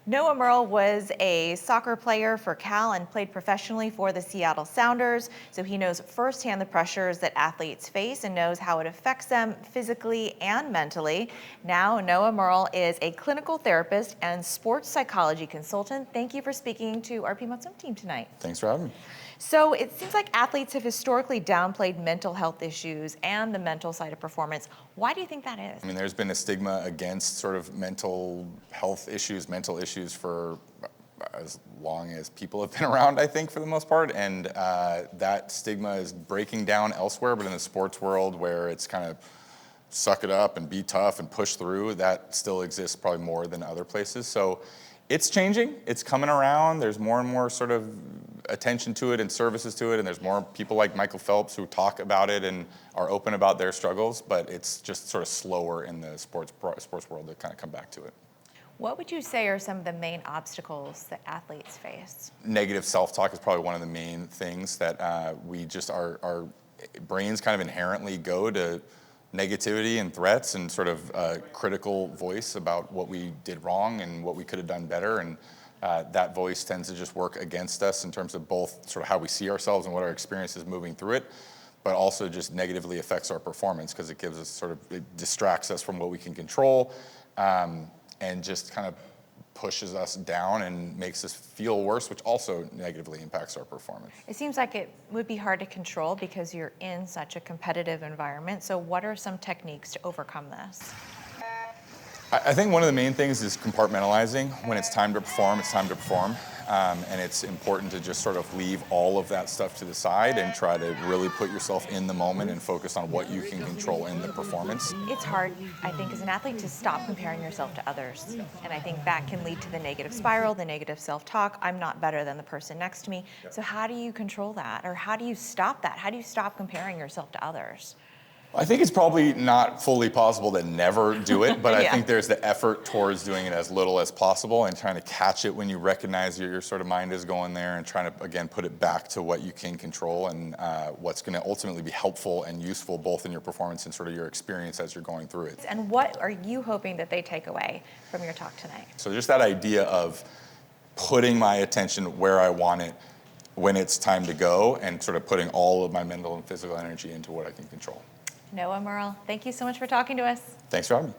Noah Merl was a soccer player for Cal and played professionally for the Seattle Sounders, so he knows firsthand the pressures that athletes face and knows how it affects them physically and mentally. Now, Noah Merl is a clinical therapist and sports psychology consultant. Thank you for speaking to our Piedmont Swim Team tonight. Thanks for having me. So it seems like athletes have historically downplayed mental health issues and the mental side of performance. Why do you think that is? I mean, there's been a stigma against sort of mental health issues, mental issues for as long as people have been around, I think, for the most part. And that stigma is breaking down elsewhere, but in the sports world where it's kind of suck it up and be tough and push through, that still exists probably more than other places. So it's changing, it's coming around. There's more and more sort of attention to it and services to it, and there's more people like Michael Phelps who talk about it and are open about their struggles, but it's just sort of slower in the sports world to kind of come back to it. What would you say are some of the main obstacles that athletes face? Negative self-talk is probably one of the main things that we just, our brains kind of inherently go to negativity and threats and sort of critical voice about what we did wrong and what we could have done better. And that voice tends to just work against us in terms of both sort of how we see ourselves and what our experience is moving through it, but also just negatively affects our performance because it gives us sort of, it distracts us from what we can control and just kind of pushes us down and makes us feel worse, which also negatively impacts our performance. It seems like it would be hard to control because you're in such a competitive environment. So what are some techniques to overcome this? I think one of the main things is compartmentalizing. When it's time to perform, it's time to perform. And it's important to just sort of leave all of that stuff to the side and try to really put yourself in the moment and focus on what you can control in the performance. It's hard, I think, as an athlete to stop comparing yourself to others. And I think that can lead to the negative spiral, the negative self-talk. I'm not better than the person next to me. So how do you control that? Or how do you stop that? How do you stop comparing yourself to others? I think it's probably not fully possible to never do it, but Yeah. I think there's the effort towards doing it as little as possible and trying to catch it when you recognize your sort of mind is going there and trying to, again, put it back to what you can control and what's going to ultimately be helpful and useful both in your performance and sort of your experience as you're going through it. And what are you hoping that they take away from your talk tonight? So just that idea of putting my attention where I want it when it's time to go and sort of putting all of my mental and physical energy into what I can control. Noah Merl, thank you so much for talking to us. Thanks for having me.